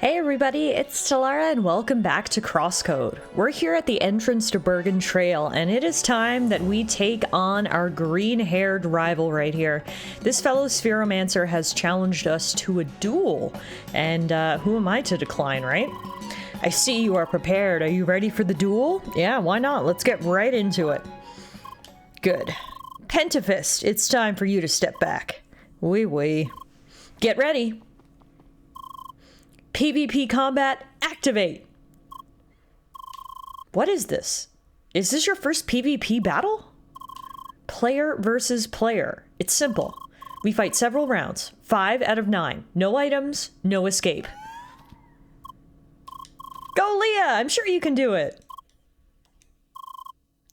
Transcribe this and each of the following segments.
Hey everybody, it's Tallara and welcome back to CrossCode. We're here at the entrance to Bergen Trail and it is time that we take on our green-haired rival right here. This fellow Spheromancer has challenged us to a duel, and who am I to decline, right? I see you are prepared. Are you ready for the duel? Yeah, why not? Let's get right into it. Good. Pentafist, it's time for you to step back. Wee. Get ready. PvP combat, activate! What is this? Is this your first PvP battle? Player versus player. It's simple. We fight several rounds. 5 out of 9. No items, no escape. Go, Leah! I'm sure you can do it!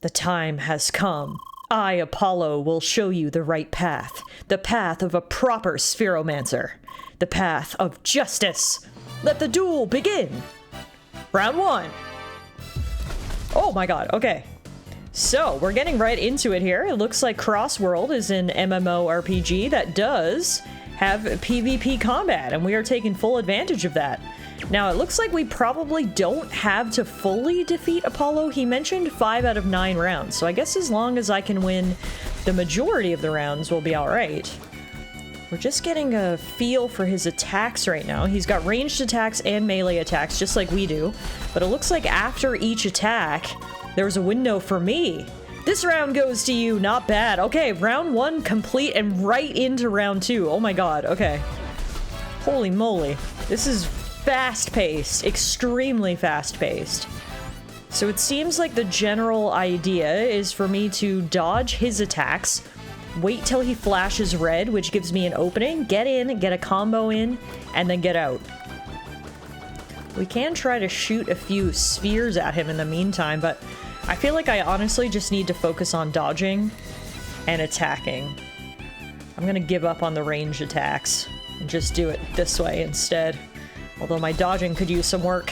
The time has come. I, Apollo, will show you the right path. The path of a proper Spheromancer. The path of justice. Let the duel begin! Round 1. Oh my god, okay. So, we're getting right into it here. It looks like CrossWorlds is an MMORPG that does have PvP combat, and we are taking full advantage of that. Now, it looks like we probably don't have to fully defeat Apollo. He mentioned 5 out of 9 rounds, so I guess as long as I can win the majority of the rounds, we'll be alright. We're just getting a feel for his attacks right now. He's got ranged attacks and melee attacks, just like we do. But it looks like after each attack, there's a window for me. This round goes to you, not bad. Okay, round 1 complete and right into round 2. Oh my god, okay. Holy moly. This is fast-paced, extremely fast-paced. So it seems like the general idea is for me to dodge his attacks, wait till he flashes red, which gives me an opening, get in, get a combo in, and then get out. We can try to shoot a few spheres at him in the meantime, but I feel like I honestly just need to focus on dodging and attacking. I'm gonna give up on the ranged attacks and just do it this way instead. Although my dodging could use some work.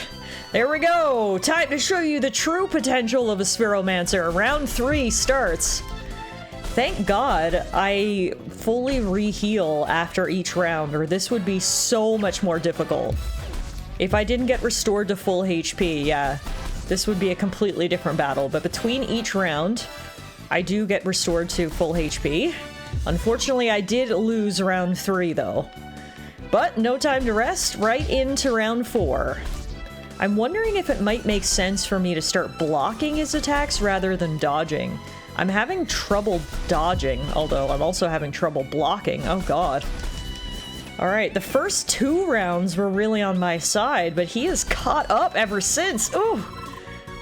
There we go! Time to show you the true potential of a Spheromancer. Round 3 starts. Thank God I fully re-heal after each round, or this would be so much more difficult. If I didn't get restored to full HP, yeah, this would be a completely different battle. But between each round, I do get restored to full HP. Unfortunately, I did lose round 3, though. But no time to rest, right into round 4. I'm wondering if it might make sense for me to start blocking his attacks rather than dodging. I'm having trouble dodging, although I'm also having trouble blocking. Oh god. Alright, the first 2 rounds were really on my side, but he has caught up ever since. Ooh!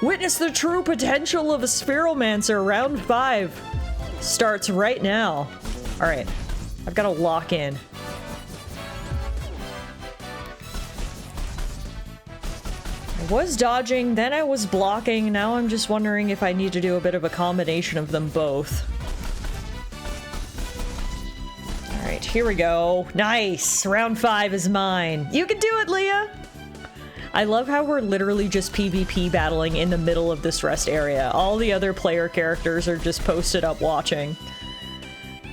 Witness the true potential of a Spheromancer. Round 5 starts right now. Alright, I've got to lock in. I was dodging, then I was blocking, now I'm just wondering if I need to do a bit of a combination of them both. Alright, here we go. Nice! Round 5 is mine. You can do it, Leah! I love how we're literally just PvP battling in the middle of this rest area. All the other player characters are just posted up watching.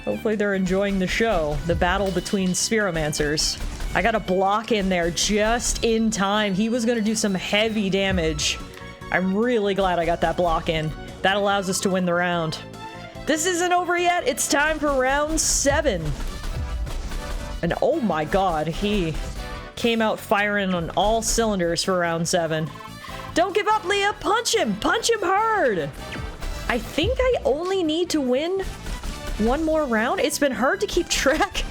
Hopefully they're enjoying the show. The battle between Spheromancers. I got a block in there just in time. He was gonna do some heavy damage. I'm really glad I got that block in. That allows us to win the round. This isn't over yet. It's time for round 7. And oh my god, he came out firing on all cylinders for round 7. Don't give up, Leah! Punch him! Punch him hard! I think I only need to win one more round. It's been hard to keep track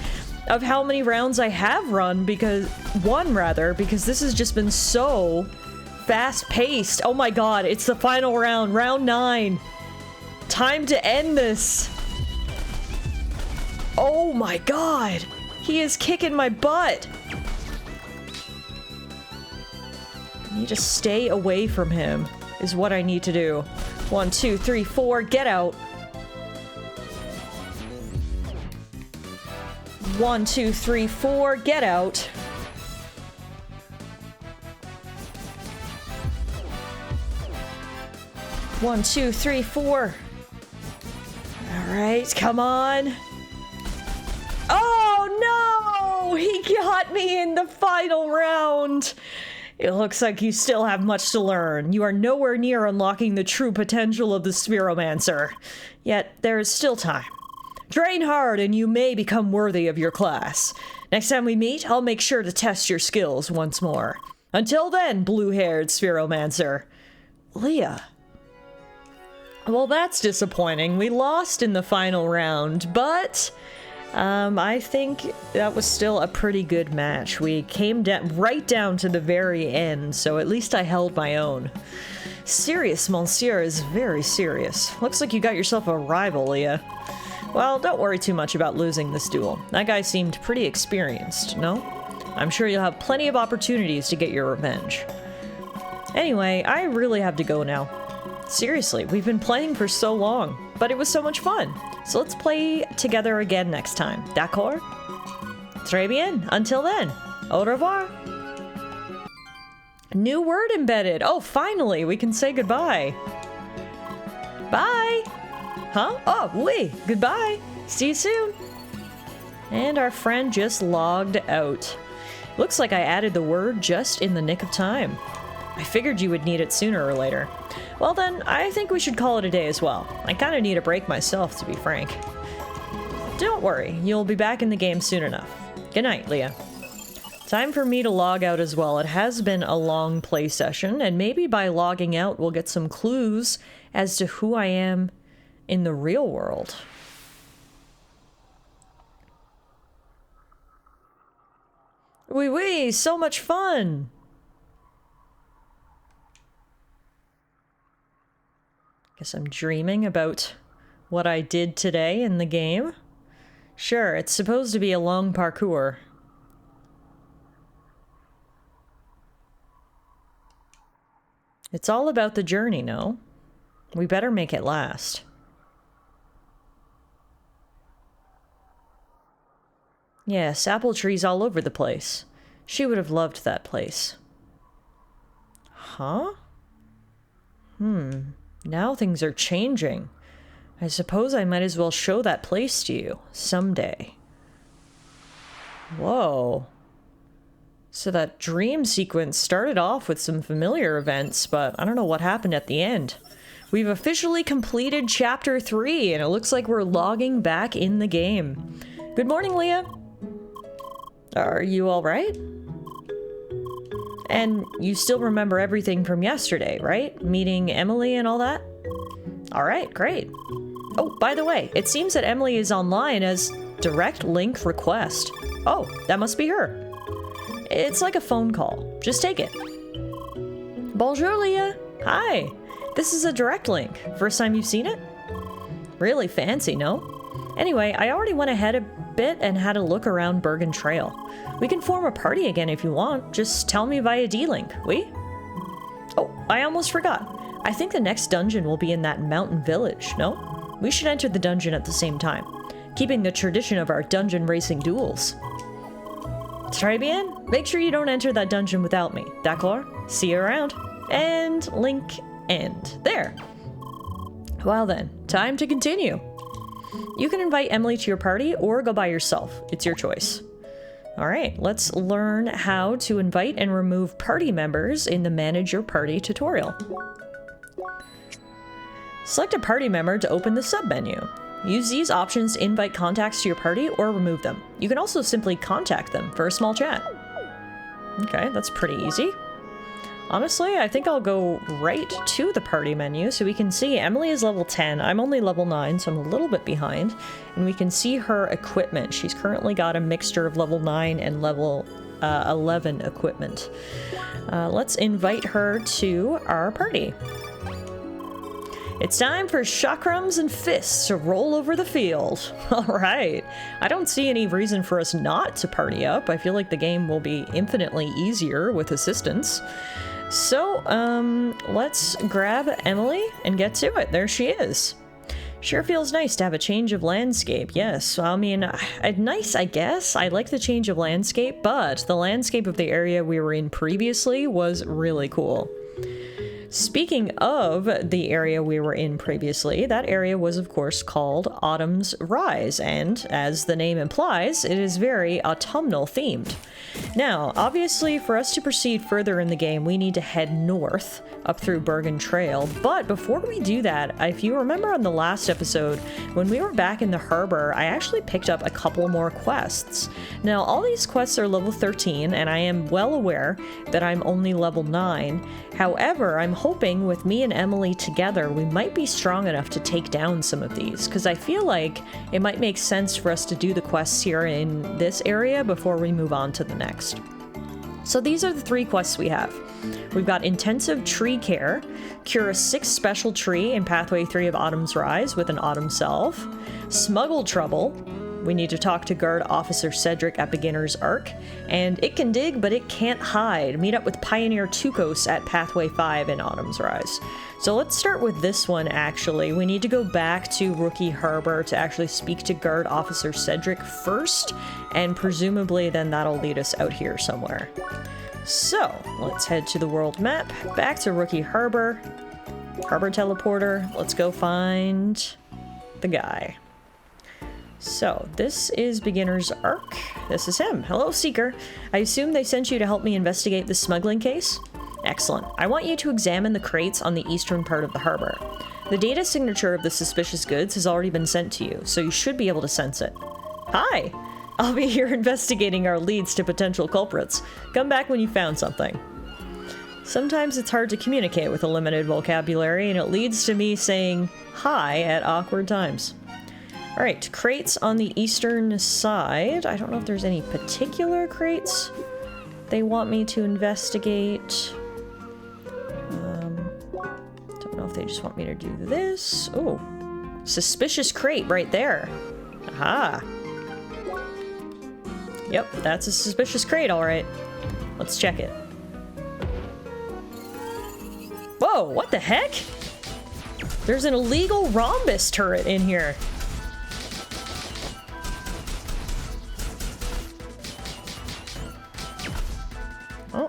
of how many rounds I have run, because this has just been so fast-paced. Oh my god, it's the final round, round 9. Time to end this. Oh my god, he is kicking my butt. I need to stay away from him, is what I need to do. 1, 2, 3, 4, get out. 1, 2, 3, 4, get out. 1, 2, 3, 4. All right, come on. Oh no! he got me in the final round! It looks like you still have much to learn. You are nowhere near unlocking the true potential of the Spheromancer. Yet, there is still time. Train hard and you may become worthy of your class. Next time we meet, I'll make sure to test your skills once more. Until then, blue-haired Spheromancer. Leah. Well, that's disappointing. We lost in the final round, but I think that was still a pretty good match. We came right down to the very end, so at least I held my own. Serious, monsieur, is very serious. Looks like you got yourself a rival, Leah. Well, don't worry too much about losing this duel. That guy seemed pretty experienced, no? I'm sure you'll have plenty of opportunities to get your revenge. Anyway, I really have to go now. Seriously, we've been playing for so long, but it was so much fun. So let's play together again next time. D'accord? Très bien. Until then, au revoir. New word embedded. Oh, finally, we can say goodbye. Bye. Huh? Oh, oui. Goodbye. See you soon. And our friend just logged out. Looks like I added the word just in the nick of time. I figured you would need it sooner or later. Well then, I think we should call it a day as well. I kinda need a break myself, to be frank. Don't worry, you'll be back in the game soon enough. Good night, Leah. Time for me to log out as well. It has been a long play session, and maybe by logging out we'll get some clues as to who I am in the real world. Wee wee, so much fun! Guess I'm dreaming about what I did today in the game. Sure, it's supposed to be a long parkour. It's all about the journey, no? We better make it last. Yes, apple trees all over the place. She would have loved that place. Huh? Now things are changing. I suppose I might as well show that place to you someday. Whoa. So that dream sequence started off with some familiar events, but I don't know what happened at the end. We've officially completed Chapter 3, and it looks like we're logging back in the game. Good morning, Leah. Are you alright? And you still remember everything from yesterday, right? Meeting Emily and all that? Alright, great. Oh, by the way, it seems that Emily is online as direct link request. Oh, that must be her. It's like a phone call. Just take it. Bonjour, Leah. Hi. This is a direct link. First time you've seen it? Really fancy, no? Anyway, I already went ahead a bit and had a look around Bergen Trail. We can form a party again if you want. Just tell me via D-Link, we? Oh, I almost forgot. I think the next dungeon will be in that mountain village, no? We should enter the dungeon at the same time, keeping the tradition of our dungeon racing duels. Très bien. Make sure you don't enter that dungeon without me. D'accord? See you around. And link end. There. Well then, time to continue. You can invite Emily to your party or go by yourself. It's your choice. Alright, let's learn how to invite and remove party members in the Manage Your Party tutorial. Select a party member to open the sub-menu. Use these options to invite contacts to your party or remove them. You can also simply contact them for a small chat. Okay, that's pretty easy. Honestly, I think I'll go right to the party menu so we can see Emily is level 10. I'm only level 9, so I'm a little bit behind. And we can see her equipment. She's currently got a mixture of level 9 and level 11 equipment. Let's invite her to our party. It's time for chakrams and fists to roll over the field. Alright. I don't see any reason for us not to party up. I feel like the game will be infinitely easier with assistance. So, let's grab Emily and get to it. There she is. Sure feels nice to have a change of landscape, yes. I mean, nice, I guess. I like the change of landscape, but the landscape of the area we were in previously was really cool. Speaking of the area we were in previously, that area was of course called Autumn's Rise, and as the name implies, it is very autumnal themed. Now, obviously, for us to proceed further in the game, we need to head north up through Bergen Trail, but before we do that, if you remember on the last episode, when we were back in the harbor, I actually picked up a couple more quests. Now, all these quests are level 13, and I am well aware that I'm only level 9. However, I'm hoping with me and Emily together, we might be strong enough to take down some of these, because I feel like it might make sense for us to do the quests here in this area before we move on to the next. So these are the 3 quests we have. We've got Intensive Tree Care, cure a 6 special tree in Pathway 3 of Autumn's Rise with an Autumn Salve, Smuggle Trouble, we need to talk to Guard Officer Cedric at Beginner's Arc, and It Can Dig But It Can't Hide, meet up with Pioneer Tukos at Pathway 5 in Autumn's Rise. So let's start with this one actually. We need to go back to Rookie Harbor to actually speak to Guard Officer Cedric first, and presumably then that'll lead us out here somewhere. So, let's head to the world map, back to Rookie Harbor, Harbor Teleporter, let's go find the guy. So, this is Beginner's Arc. This is him. Hello, Seeker. I assume they sent you to help me investigate the smuggling case? Excellent. I want you to examine the crates on the eastern part of the harbor. The data signature of the suspicious goods has already been sent to you, so you should be able to sense it. Hi! I'll be here investigating our leads to potential culprits. Come back when you found something. Sometimes it's hard to communicate with a limited vocabulary, and it leads to me saying hi at awkward times. Alright, crates on the eastern side. I don't know if there's any particular crates they want me to investigate. Don't know if they just want me to do this. Oh, suspicious crate right there. Aha. Yep, that's a suspicious crate, alright. Let's check it. Whoa, what the heck? There's an illegal rhombus turret in here. Oh.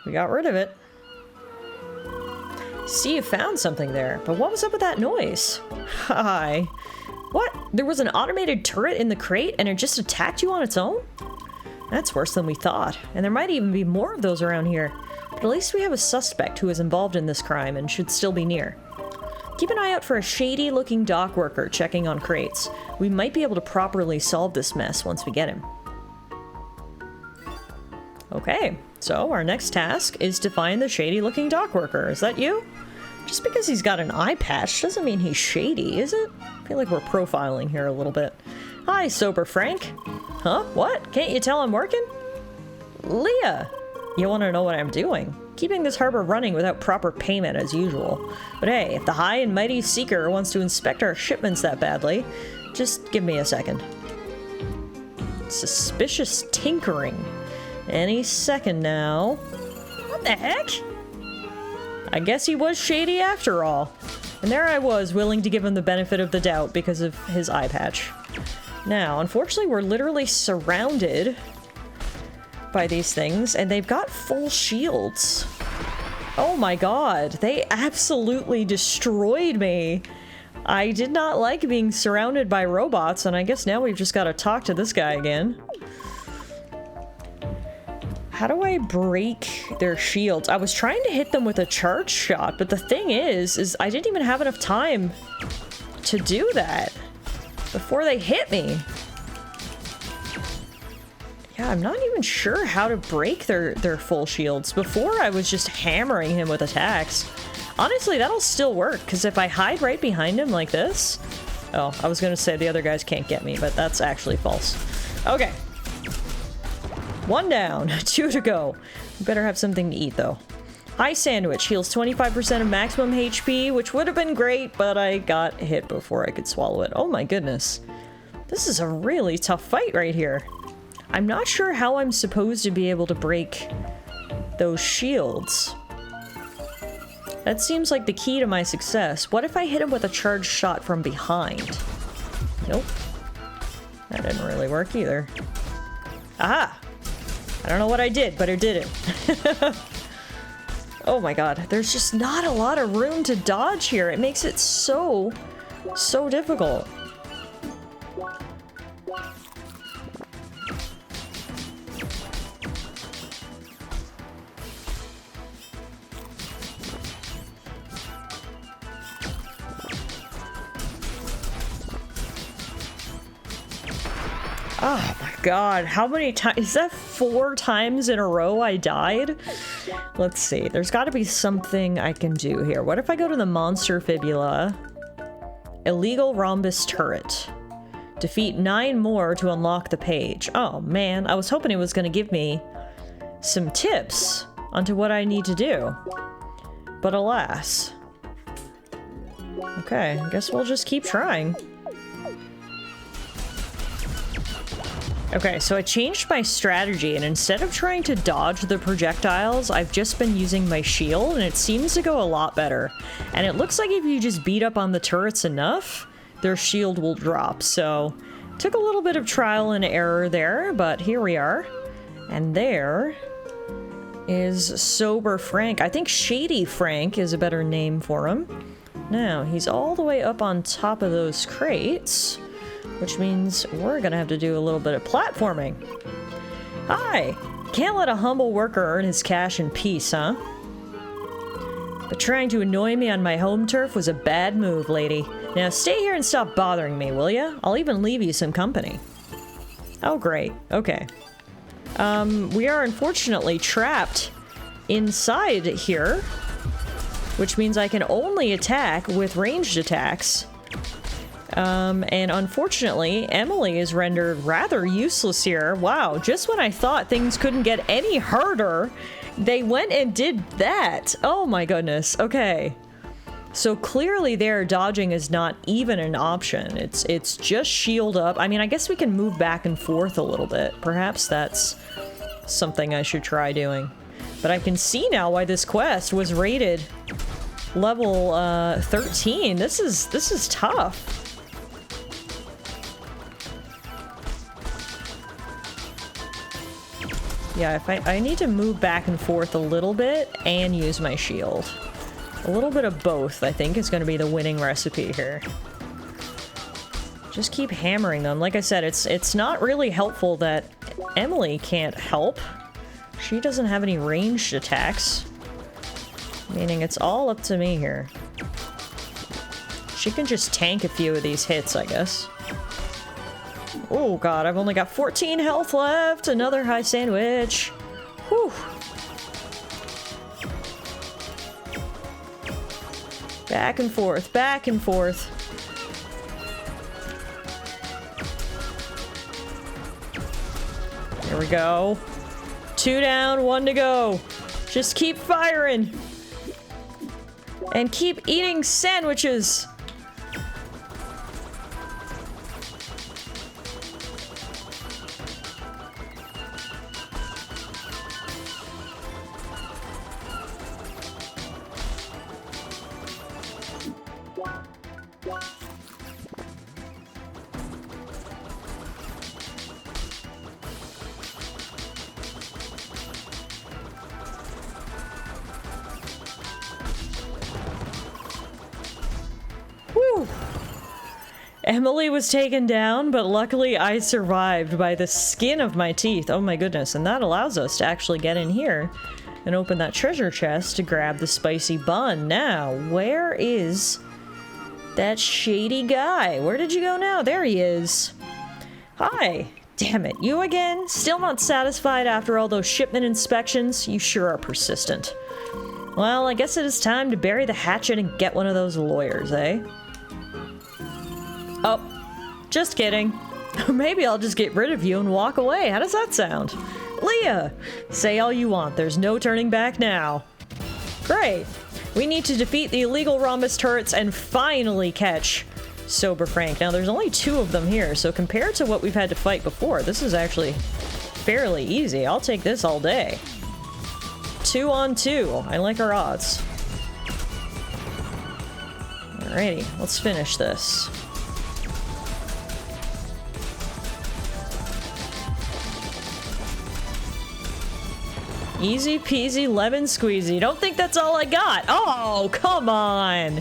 We got rid of it. See, you found something there, but what was up with that noise? Hi. What? There was an automated turret in the crate and it just attacked you on its own? That's worse than we thought, and there might even be more of those around here. But at least we have a suspect who is involved in this crime and should still be near. Keep an eye out for a shady-looking dockworker checking on crates. We might be able to properly solve this mess once we get him. Okay, so our next task is to find the shady-looking dockworker. Is that you? Just because he's got an eye patch doesn't mean he's shady, is it? I feel like we're profiling here a little bit. Hi, Sober Frank. Huh? What? Can't you tell I'm working? Leah! You want to know what I'm doing? Keeping this harbor running without proper payment as usual. But hey, if the high and mighty Seeker wants to inspect our shipments that badly, just give me a second. Suspicious tinkering. Any second now. What the heck? I guess he was shady after all. And there I was, willing to give him the benefit of the doubt because of his eye patch. Now, unfortunately, we're literally surrounded by these things, and they've got full shields. Oh my god, they absolutely destroyed me. I did not like being surrounded by robots, and I guess now we've just got to talk to this guy again. How do I break their shields? I was trying to hit them with a charge shot, but the thing is I didn't even have enough time to do that before they hit me. Yeah, I'm not even sure how to break their full shields. Before, I was just hammering him with attacks. Honestly, that'll still work, because if I hide right behind him like this... Oh, I was going to say the other guys can't get me, but that's actually false. Okay. 1 down, 2 to go. We better have something to eat, though. Hi, Sandwich. Heals 25% of maximum HP, which would have been great, but I got hit before I could swallow it. Oh my goodness. This is a really tough fight right here. I'm not sure how I'm supposed to be able to break those shields. That seems like the key to my success. What if I hit him with a charged shot from behind? Nope. That didn't really work either. Aha! I don't know what I did, but it did it. Oh my god, there's just not a lot of room to dodge here. It makes it so difficult. Oh my god, how many times? Is that 4 times in a row I died? Let's see, there's gotta be something I can do here. What if I go to the monster fibula? Illegal rhombus turret. Defeat 9 more to unlock the page. Oh man, I was hoping it was gonna give me some tips onto what I need to do. But alas. Okay, I guess we'll just keep trying. Okay, so I changed my strategy, and instead of trying to dodge the projectiles, I've just been using my shield, and it seems to go a lot better. And it looks like if you just beat up on the turrets enough, their shield will drop. So, took a little bit of trial and error there, but here we are. And there is Sober Frank. I think Shady Frank is a better name for him. Now, he's all the way up on top of those crates, which means we're gonna have to do a little bit of platforming. Hi! Can't let a humble worker earn his cash in peace, huh? But trying to annoy me on my home turf was a bad move, lady. Now stay here and stop bothering me, will ya? I'll even leave you some company. Oh, great. Okay. We are unfortunately trapped inside here, which means I can only attack with ranged attacks. And unfortunately, Emily is rendered rather useless here. Wow, just when I thought things couldn't get any harder, they went and did that. Oh my goodness, okay. So clearly there, dodging is not even an option. It's just shield up. I mean, I guess we can move back and forth a little bit. Perhaps that's something I should try doing. But I can see now why this quest was rated level 13. This is tough. Yeah, if I need to move back and forth a little bit and use my shield. A little bit of both, I think, is going to be the winning recipe here. Just keep hammering them. Like I said, it's not really helpful that Emily can't help. She doesn't have any ranged attacks. Meaning it's all up to me here. She can just tank a few of these hits, I guess. Oh god, I've only got 14 health left! Another high sandwich! Whew! Back and forth, back and forth. There we go. 2 down, 1 to go. Just keep firing! And keep eating sandwiches! Emily was taken down, but luckily I survived by the skin of my teeth. Oh my goodness, and that allows us to actually get in here and open that treasure chest to grab the spicy bun. Now, where is that shady guy? Where did you go now? There he is. Hi. Damn it, you again? Still not satisfied after all those shipment inspections? You sure are persistent. Well, I guess it is time to bury the hatchet and get one of those lawyers, eh? Oh, just kidding. Maybe I'll just get rid of you and walk away. How does that sound? Leah! Say all you want. There's no turning back now. Great. We need to defeat the illegal rhombus turrets and finally catch Sober Frank. Now, there's only 2 of them here, so compared to what we've had to fight before, this is actually fairly easy. I'll take this all day. 2 on 2. I like our odds. Alrighty, let's finish this. Easy peasy lemon squeezy. Don't think that's all I got. Oh, come on.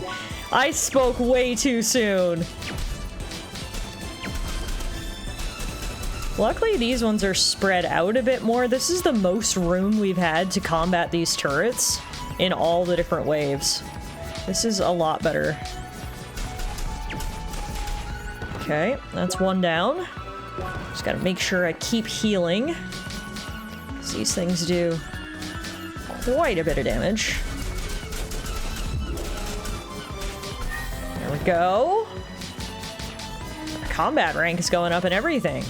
I spoke way too soon. Luckily, these ones are spread out a bit more. This is the most room we've had to combat these turrets in all the different waves. This is a lot better. Okay, that's one down. Just gotta make sure I keep healing. These things do quite a bit of damage. There we go. Our combat rank is going up and everything.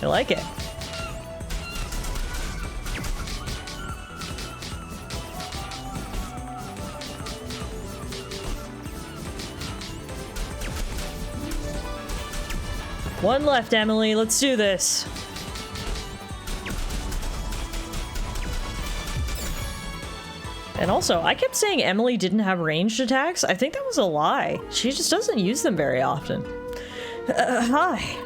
I like it. One left, Emily. Let's do this. And also, I kept saying Emily didn't have ranged attacks. I think that was a lie. She just doesn't use them very often. Hi.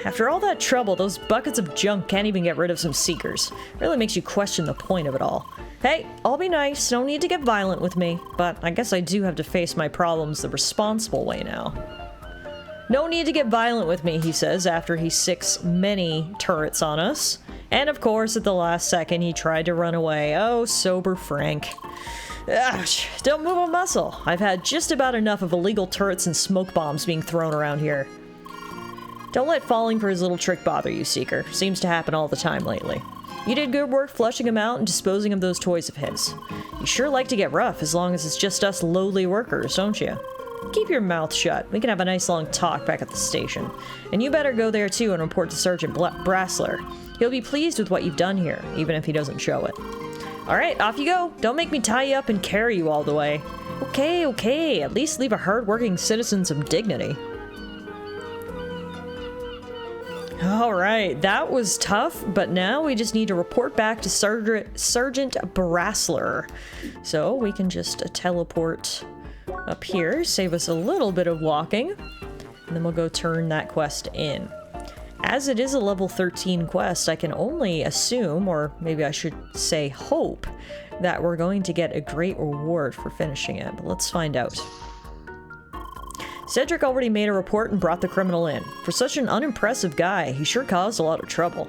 After all that trouble, those buckets of junk can't even get rid of some seekers. Really makes you question the point of it all. Hey, I'll be nice. No need to get violent with me. But I guess I do have to face my problems the responsible way now. No need to get violent with me, he says, after he sicks many turrets on us. And of course, at the last second, he tried to run away. Oh, sober Frank. Ugh, don't move a muscle. I've had just about enough of illegal turrets and smoke bombs being thrown around here. Don't let falling for his little trick bother you, Seeker. Seems to happen all the time lately. You did good work flushing him out and disposing of those toys of his. You sure like to get rough as long as it's just us lowly workers, don't you? Keep your mouth shut. We can have a nice long talk back at the station. And you better go there too and report to Sergeant Brassler. He'll be pleased with what you've done here, even if he doesn't show it. Alright, off you go. Don't make me tie you up and carry you all the way. Okay, okay. At least leave a hard-working citizen some dignity. Alright, that was tough, but now we just need to report back to Sergeant Brassler. So we can just teleport up here, save us a little bit of walking, and then we'll go turn that quest in. As it is a level 13 quest, I can only assume, or maybe I should say hope, that we're going to get a great reward for finishing it, but let's find out. Cedric already made a report and brought the criminal in. For such an unimpressive guy, he sure caused a lot of trouble.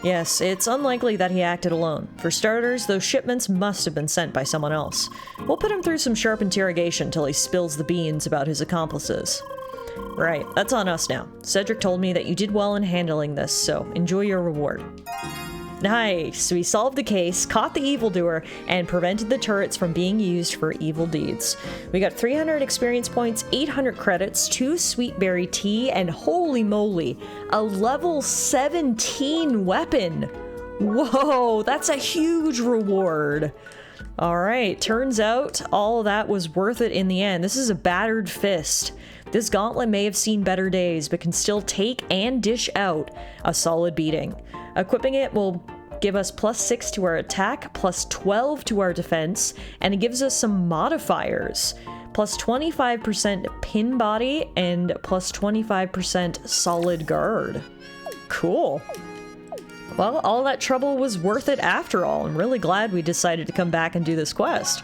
Yes, it's unlikely that he acted alone. For starters, those shipments must have been sent by someone else. We'll put him through some sharp interrogation till he spills the beans about his accomplices. Right, that's on us now. Cedric told me that you did well in handling this, so enjoy your reward. Nice! We solved the case, caught the evildoer, and prevented the turrets from being used for evil deeds. We got 300 experience points, 800 credits, 2 sweet berry tea, and holy moly, a level 17 weapon! Whoa, that's a huge reward! Alright, turns out all of that was worth it in the end. This is a battered fist. This gauntlet may have seen better days, but can still take and dish out a solid beating. Equipping it will give us +6 to our attack, +12 to our defense, and it gives us some modifiers. +25% pin body, and +25% solid guard. Cool. Well, all that trouble was worth it after all. I'm really glad we decided to come back and do this quest.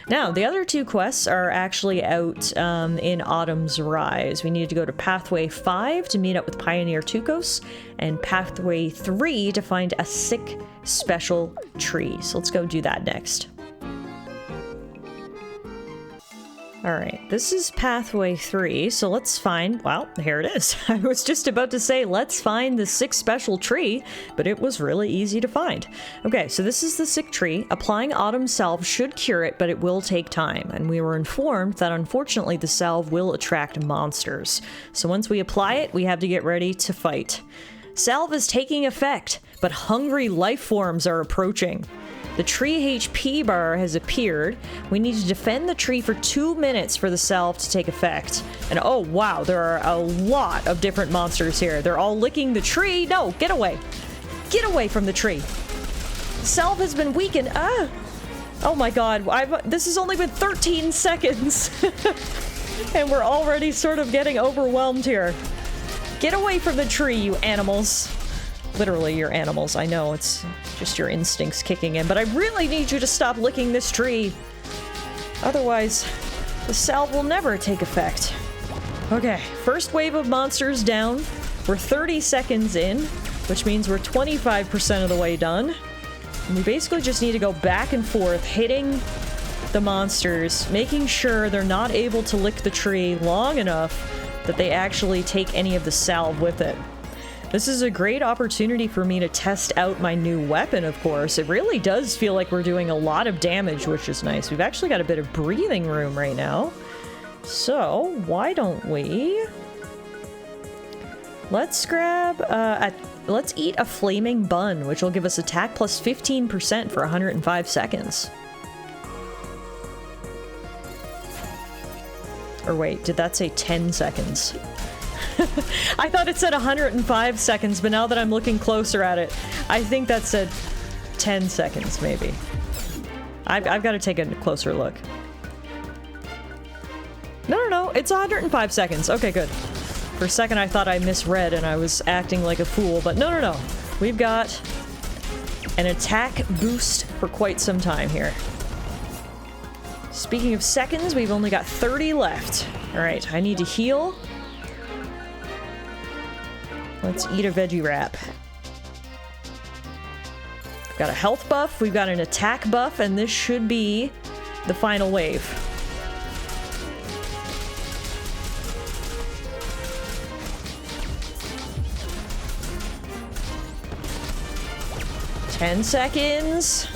Now, the other 2 quests are actually out in Autumn's Rise. We need to go to Pathway 5 to meet up with Pioneer Tukos, and Pathway 3 to find a sick special tree. So let's go do that next. Alright, this is Pathway 3, so let's find, well, here it is. I was just about to say, let's find the sick special tree, but it was really easy to find. Okay, so this is the sick tree. Applying Autumn Salve should cure it, but it will take time, and we were informed that unfortunately the salve will attract monsters. So once we apply it, we have to get ready to fight. Salve is taking effect, but hungry life forms are approaching. The tree HP bar has appeared. We need to defend the tree for 2 minutes for the salve to take effect. And oh wow, there are a lot of different monsters here. They're all licking the tree. No, get away. Get away from the tree. Salve has been weakened. Ah! Oh my god, this has only been 13 seconds. And we're already sort of getting overwhelmed here. Get away from the tree, you animals. literally your animals. I know it's just your instincts kicking in, but I really need you to stop licking this tree. Otherwise, the salve will never take effect. Okay, first wave of monsters down. We're 30 seconds in, which means we're 25% of the way done. And we basically just need to go back and forth, hitting the monsters, making sure they're not able to lick the tree long enough that they actually take any of the salve with it. This is a great opportunity for me to test out my new weapon, of course. It really does feel like we're doing a lot of damage, which is nice. We've actually got a bit of breathing room right now. So, why don't we... Let's grab... let's eat a flaming bun, which will give us attack plus 15% for 105 seconds. Or wait, did that say 10 seconds? I thought it said 105 seconds, but now that I'm looking closer at it, I think that said 10 seconds, maybe. I've got to take a closer look. No, it's 105 seconds. Okay, good. For a second, I thought I misread and I was acting like a fool, but no. We've got an attack boost for quite some time here. Speaking of seconds, we've only got 30 left. All right, I need to heal. Let's eat a veggie wrap. We've got a health buff, we've got an attack buff, and this should be the final wave. Ten seconds.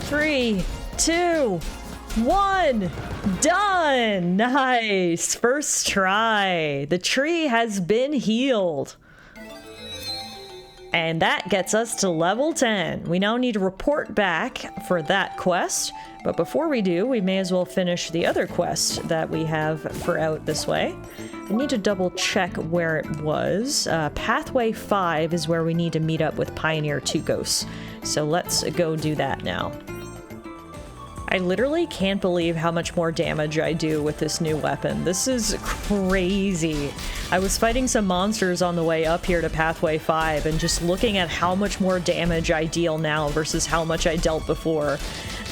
Three, two, one, done! Nice! First try. The tree has been healed. And that gets us to level 10. We now need to report back for that quest, but before we do, we may as well finish the other quest that we have for out this way. I need to double check where it was. Pathway 5 is where we need to meet up with Pioneer 2 Ghosts. So let's go do that now. I literally can't believe how much more damage I do with this new weapon. This is crazy. I was fighting some monsters on the way up here to Pathway 5 and just looking at how much more damage I deal now versus how much I dealt before.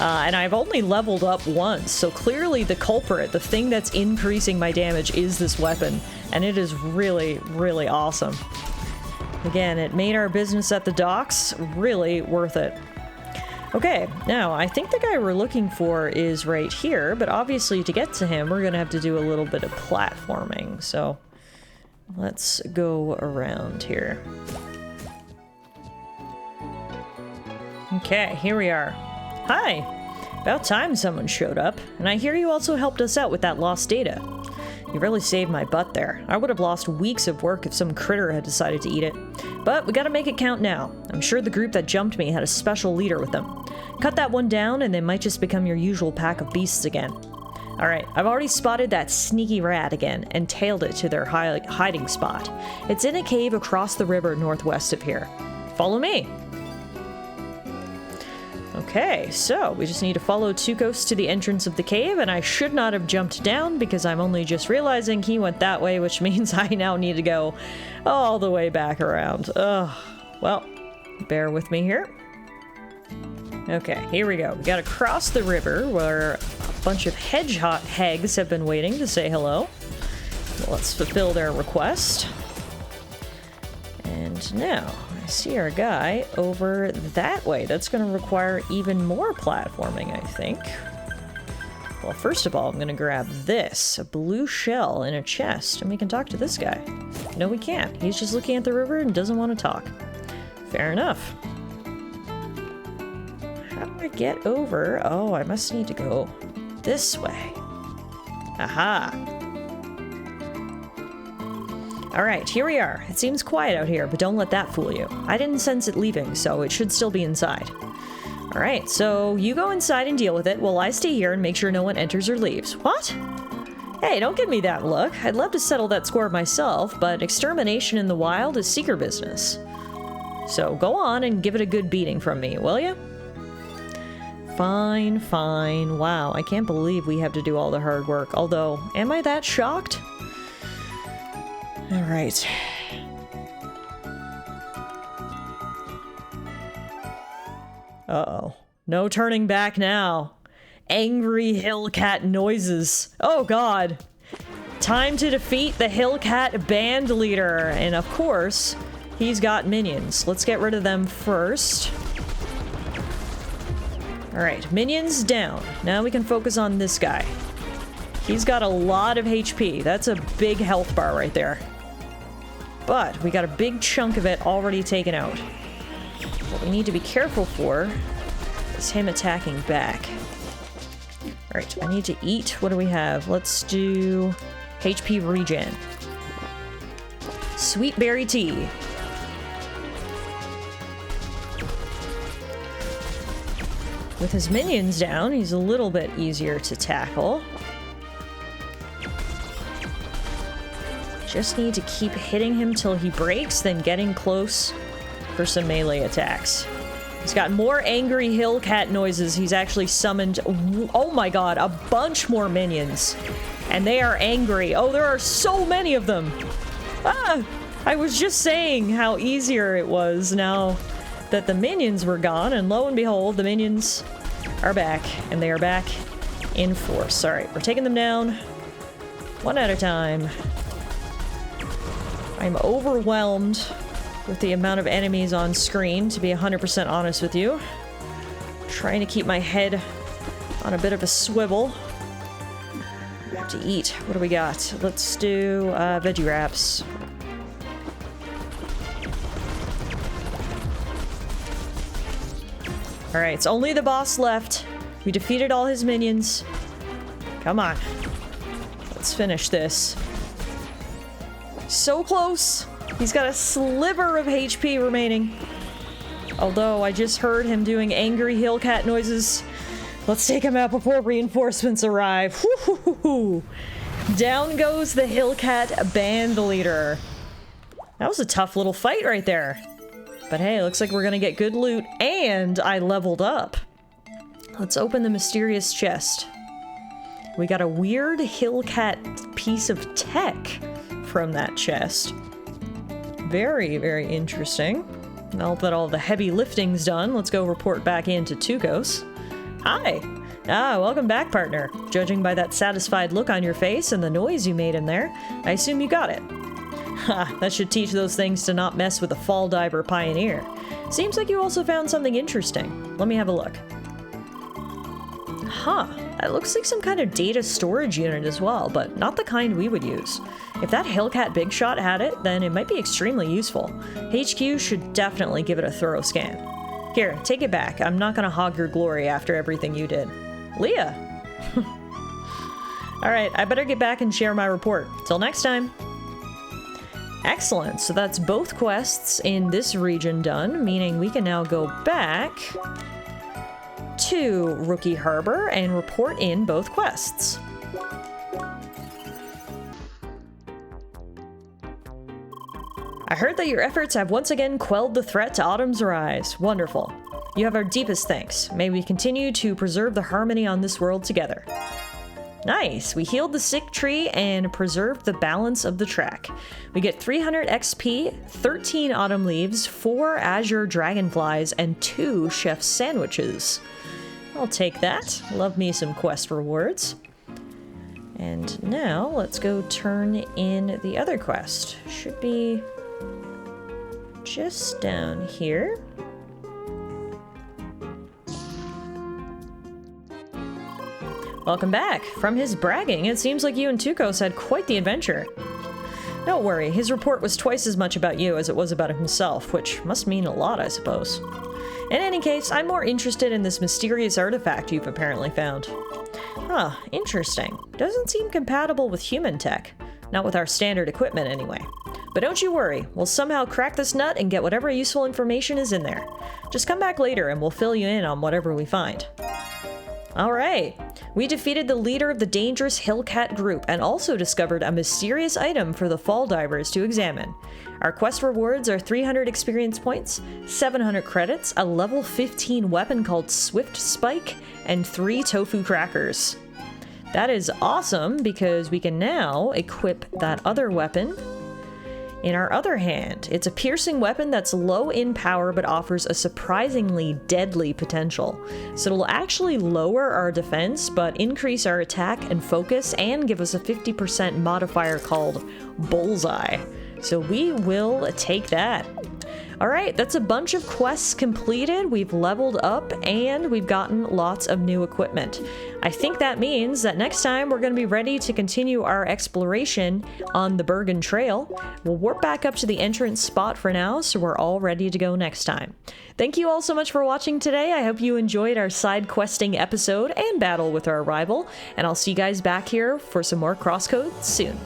And I've only leveled up once, so clearly the culprit, the thing that's increasing my damage, is this weapon. And it is really, really awesome. Again, it made our business at the docks really worth it. Okay, now, I think the guy we're looking for is right here, but obviously to get to him, we're gonna have to do a little bit of platforming, so let's go around here. Okay, here we are. Hi! About time someone showed up, and I hear you also helped us out with that lost data. You really saved my butt there. I would have lost weeks of work if some critter had decided to eat it. But we gotta make it count now. I'm sure the group that jumped me had a special leader with them. Cut that one down and they might just become your usual pack of beasts again. Alright, I've already spotted that sneaky rat again and tailed it to their hiding spot. It's in a cave across the river northwest of here. Follow me! Okay, so we just need to follow Two Ghosts to the entrance of the cave, and I should not have jumped down because I'm only just realizing he went that way, which means I now need to go all the way back around. Ugh. Well, bear with me here. Okay, here we go. We gotta cross the river where a bunch of hedgehogs have been waiting to say hello. Let's fulfill their request. And now, I see our guy over that way. That's going to require even more platforming, I think. Well, first of all, I'm going to grab this. A blue shell in a chest, and we can talk to this guy. No, we can't. He's just looking at the river and doesn't want to talk. Fair enough. How do I get over? Oh, I must need to go this way. Aha! Alright, here we are. It seems quiet out here, but don't let that fool you. I didn't sense it leaving, so it should still be inside. Alright, so you go inside and deal with it, while I stay here and make sure no one enters or leaves. What? Hey, don't give me that look. I'd love to settle that score myself, but extermination in the wild is seeker business. So go on and give it a good beating from me, will you? Fine, fine. Wow, I can't believe we have to do all the hard work. Although, am I that shocked? Alright. Uh-oh. No turning back now. Angry Hillkat noises. Oh god. Time to defeat the Hillkat band leader. And of course, he's got minions. Let's get rid of them first. Alright, minions down. Now we can focus on this guy. He's got a lot of HP. That's a big health bar right there. But we got a big chunk of it already taken out. What we need to be careful for is him attacking back. Alright, I need to eat. What do we have? Let's do HP regen. Sweet berry tea. With his minions down, he's a little bit easier to tackle. Just need to keep hitting him till he breaks, then getting close for some melee attacks. He's got more angry Hillkat noises. He's actually summoned, oh my god, a bunch more minions. And they are angry. Oh, there are so many of them. Ah, I was just saying how easier it was now that the minions were gone, and lo and behold, the minions are back, and they are back in force. All right, we're taking them down one at a time. I'm overwhelmed with the amount of enemies on screen, to be 100% honest with you. Trying to keep my head on a bit of a swivel. I have to eat. What do we got? Let's do veggie wraps. Alright, it's only the boss left. We defeated all his minions. Come on. Let's finish this. So close! He's got a sliver of HP remaining. Although I just heard him doing angry Hillkat noises. Let's take him out before reinforcements arrive. Woo-hoo-hoo-hoo. Down goes the Hillkat band leader. That was a tough little fight right there. But hey, looks like we're gonna get good loot, and I leveled up. Let's open the mysterious chest. We got a weird Hillkat piece of tech from that chest. Very, very interesting. Now that all the heavy lifting's done, let's go report back into Tukos. Hi! Ah, welcome back, partner. Judging by that satisfied look on your face and the noise you made in there, I assume you got it. Ha, that should teach those things to not mess with a fall diver pioneer. Seems like you also found something interesting. Let me have a look. Huh, that looks like some kind of data storage unit as well, but not the kind we would use. If that Hillkat Big Shot had it, then it might be extremely useful. HQ should definitely give it a thorough scan. Here, take it back. I'm not gonna hog your glory after everything you did. Leah! Alright, I better get back and share my report. Till next time! Excellent, so that's both quests in this region done, meaning we can now go back to Rookie Harbor and report in both quests. I heard that your efforts have once again quelled the threat to Autumn's rise. Wonderful. You have our deepest thanks. May we continue to preserve the harmony on this world together. Nice! We healed the sick tree and preserved the balance of the track. We get 300 XP, 13 autumn leaves, 4 azure dragonflies, and 2 chef's sandwiches. I'll take that. Love me some quest rewards. And now let's go turn in the other quest. Should be just down here. Welcome back. From his bragging, it seems like you and Tukos had quite the adventure. Don't worry, his report was twice as much about you as it was about himself, which must mean a lot, I suppose. In any case, I'm more interested in this mysterious artifact you've apparently found. Huh, interesting. Doesn't seem compatible with human tech. Not with our standard equipment, anyway. But don't you worry, we'll somehow crack this nut and get whatever useful information is in there. Just come back later and we'll fill you in on whatever we find. Alright, we defeated the leader of the dangerous Hillkat group and also discovered a mysterious item for the fall divers to examine. Our quest rewards are 300 experience points, 700 credits, a level 15 weapon called Swift Spike, and 3 tofu crackers. That is awesome because we can now equip that other weapon in our other hand. It's a piercing weapon that's low in power but offers a surprisingly deadly potential. So it'll actually lower our defense but increase our attack and focus and give us a 50% modifier called Bullseye. So we will take that. Alright, that's a bunch of quests completed, we've leveled up, and we've gotten lots of new equipment. I think that means that next time we're going to be ready to continue our exploration on the Bergen Trail. We'll warp back up to the entrance spot for now, so we're all ready to go next time. Thank you all so much for watching today. I hope you enjoyed our side questing episode and battle with our rival, and I'll see you guys back here for some more CrossCode soon.